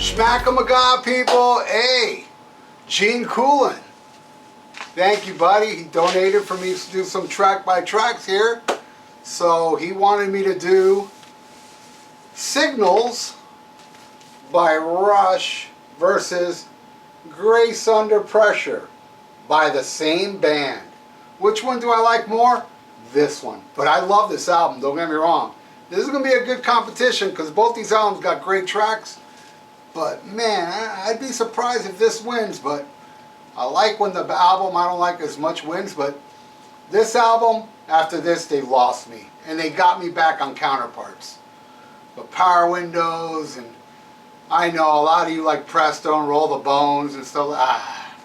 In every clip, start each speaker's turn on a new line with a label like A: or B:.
A: SHMACKEMAGOB, people. Hey, Gene Kulin. Thank you, buddy. He donated for me to do some track by tracks here. So he wanted me to do Signals by Rush versus Grace Under Pressure by the same band. Which one do I like more? This one. But I love this album, don't get me wrong. This is going to be a good competition because both these albums got great tracks. But man, I'd be surprised if this wins. But I like when the album I don't like as much wins. But this album, after this, they lost me. And they got me back on Counterparts. But Power Windows, and I know a lot of you like Presto and Roll the Bones and stuff.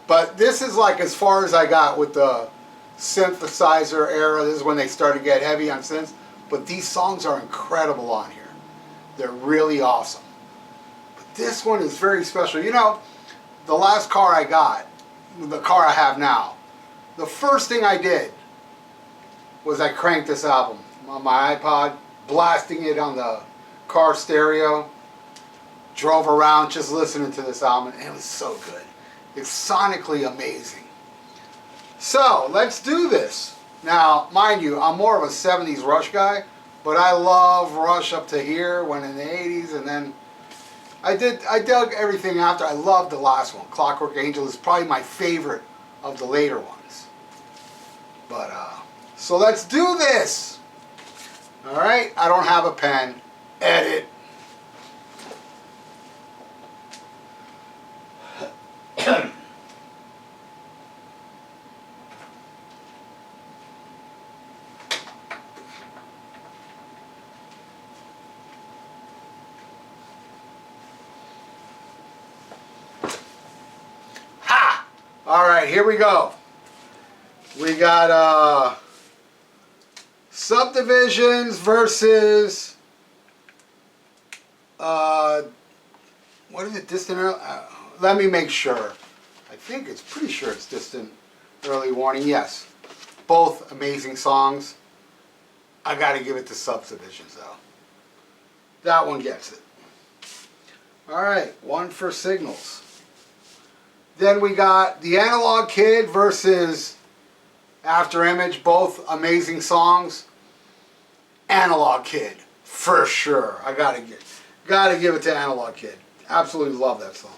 A: But this is like as far as I got with the synthesizer era. This is when they started to get heavy on synths. But these songs are incredible on here. They're really awesome. But this one is very special. You know, the last car I got, the car I have now, the first thing I did was I cranked this album on my iPod, blasting it on the car stereo, drove around just listening to this album, and it was so good. It's sonically amazing. So, let's do this. Now, mind you, I'm more of a 70s Rush guy, but I love Rush up to here, when in the 80s, and then I dug everything after. I loved the last one. Clockwork Angel is probably my favorite of the later ones. But, so let's do this. Alright, I don't have a pen. Edit. Alright, here we go. We got Subdivisions versus what is it, Distant Early? Let me make sure. I think it's pretty sure it's Distant Early Warning. Yes. Both amazing songs. I gotta give it to Subdivisions though. That one gets it. Alright, one for Signals. Then we got The Analog Kid versus After Image, both amazing songs. Analog Kid, for sure. I gotta give it to Analog Kid. Absolutely love that song.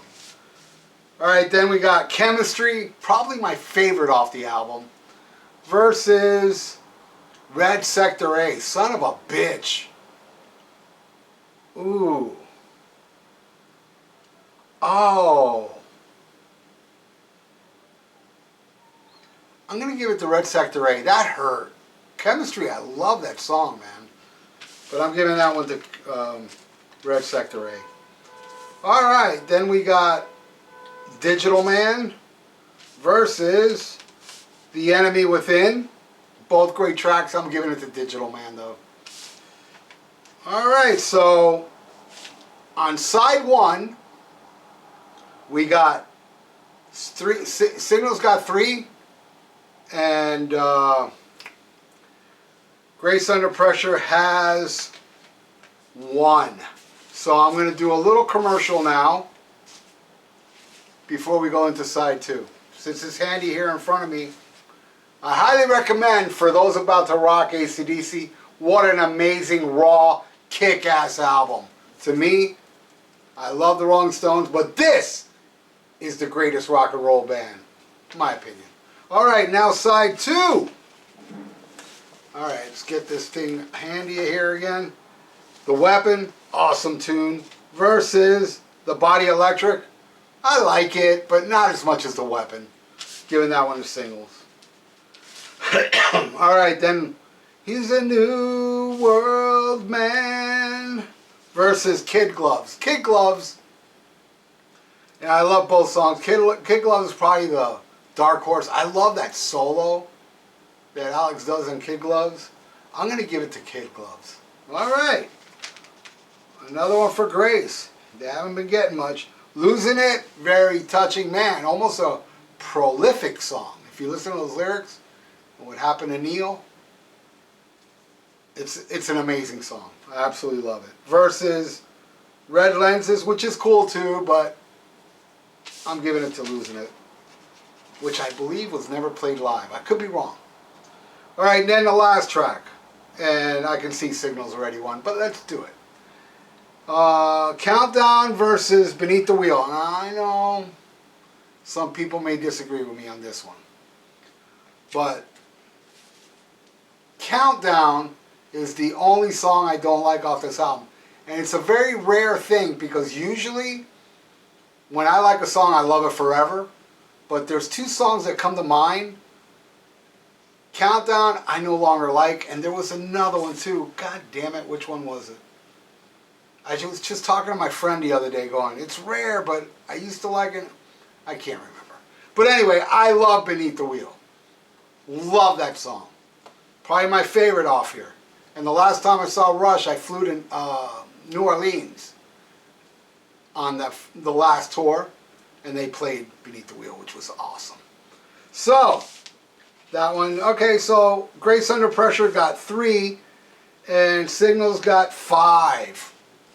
A: Alright, then we got Chemistry, probably my favorite off the album, versus Red Sector A, son of a bitch. Ooh. Oh. I'm going to give it to Red Sector A. That hurt. Chemistry, I love that song, man. But I'm giving that one to Red Sector A. Alright, then we got Digital Man versus The Enemy Within. Both great tracks. I'm giving it to Digital Man, though. Alright, so on side one, we got Signals got 3. And Grace Under Pressure has 1. So I'm going to do a little commercial now before we go into side 2. Since it's handy here in front of me, I highly recommend for those about to rock AC/DC, what an amazing, raw, kick-ass album. To me, I love the Rolling Stones, but this is the greatest rock and roll band, in my opinion. Alright, now side 2. Alright, let's get this thing handy here again. The Weapon, awesome tune, versus The Body Electric. I like it, but not as much as The Weapon. Giving that one to Singles. Alright, then He's a New World Man versus Kid Gloves. Kid Gloves, and I love both songs. Kid Gloves is probably the dark horse. I love that solo that Alex does on Kid Gloves. I'm going to give it to Kid Gloves. Alright. Another one for Grace. They haven't been getting much. Losing It, very touching. Man, almost a prolific song. If you listen to those lyrics, and what happened to Neil, it's an amazing song. I absolutely love it. Versus Red Lenses, which is cool too, but I'm giving it to Losing It, which I believe was never played live. I could be wrong. All right, then the last track, and I can see Signals already won, but let's do it. Countdown versus Beneath the Wheel. I know some people may disagree with me on this one, but Countdown is the only song I don't like off this album. And it's a very rare thing because usually when I like a song, I love it forever. But there's two songs that come to mind. Countdown, I no longer like. And there was another one too. God damn it, which one was it? I was just talking to my friend the other day going, it's rare, but I used to like it. I can't remember. But anyway, I love Beneath the Wheel. Love that song. Probably my favorite off here. And the last time I saw Rush, I flew to New Orleans on the last tour, and they played Beneath the Wheel, which was awesome. So, that one, okay, so Grace Under Pressure got 3, and Signals got 5.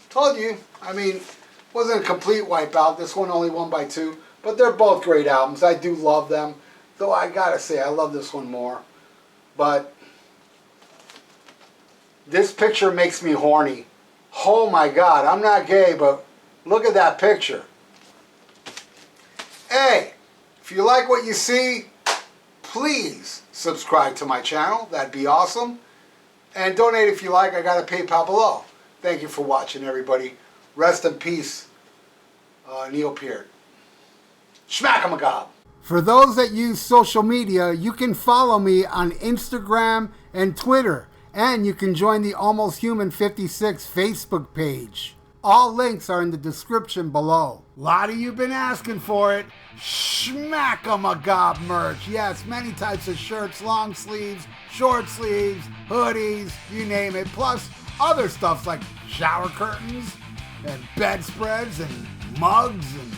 A: Told you, I mean, wasn't a complete wipeout. This one only won by 2, but they're both great albums. I do love them, though I gotta say, I love this one more. But this picture makes me horny. Oh my God, I'm not gay, but look at that picture. Hey, if you like what you see, please subscribe to my channel. That'd be awesome. And donate if you like. I got a PayPal below. Thank you for watching, everybody. Rest in peace, Neil Peart. SHMACKEMAGOB. For those that use social media, you can follow me on Instagram and Twitter. And you can join the Almost Human 56 Facebook page. All links are in the description below. A lot of you been asking for it. SHMACKEMAGOB merch. Yes, many types of shirts, long sleeves, short sleeves, hoodies, you name it. Plus other stuff like shower curtains and bedspreads and mugs and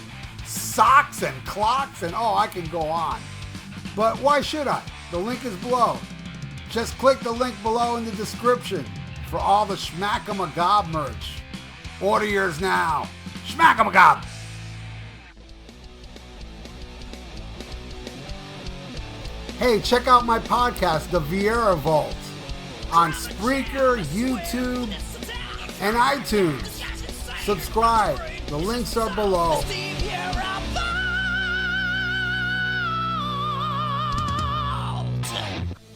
A: socks and clocks and oh, I can go on. But why should I? The link is below. Just click the link below in the description for all the SHMACKEMAGOB merch. Order yours now. SHMACKEMAGOB! Hey, check out my podcast, The VIERA Vault, on Spreaker, YouTube, and iTunes. Subscribe. The links are below.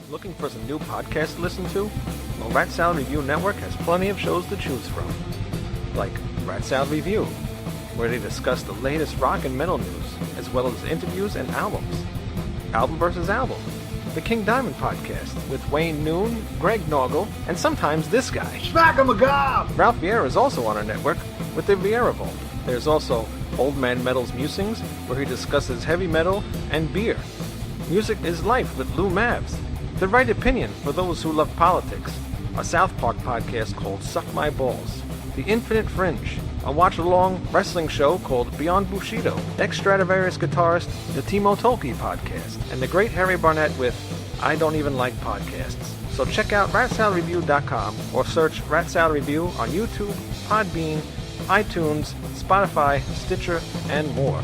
B: Looking for some new podcasts to listen to? Well, Rat Salad Review Network has plenty of shows to choose from. Like Rat Salad Review, where they discuss the latest rock and metal news, as well as interviews and albums. Album vs. Album, the King Diamond Podcast, with Wayne Noon, Greg Norgal, and sometimes this guy.
A: SHMACKEMAGOB!
B: Ralph Vieira is also on our network with the VIERA Vault. There's also Old Man Metal's Musings, where he discusses heavy metal and beer. Music is Life with Lou Mavs. The Right Opinion for those who love politics, a South Park podcast called Suck My Balls, The Infinite Fringe, a watch-along wrestling show called Beyond Bushido, ex-Stradivarius guitarist, the Timo Tolkki podcast, and the great Harry Barnett with I Don't Even Like Podcasts. So check out ratsaladreview.com or search Rat Salad Review on YouTube, Podbeam, iTunes, Spotify, Stitcher, and more.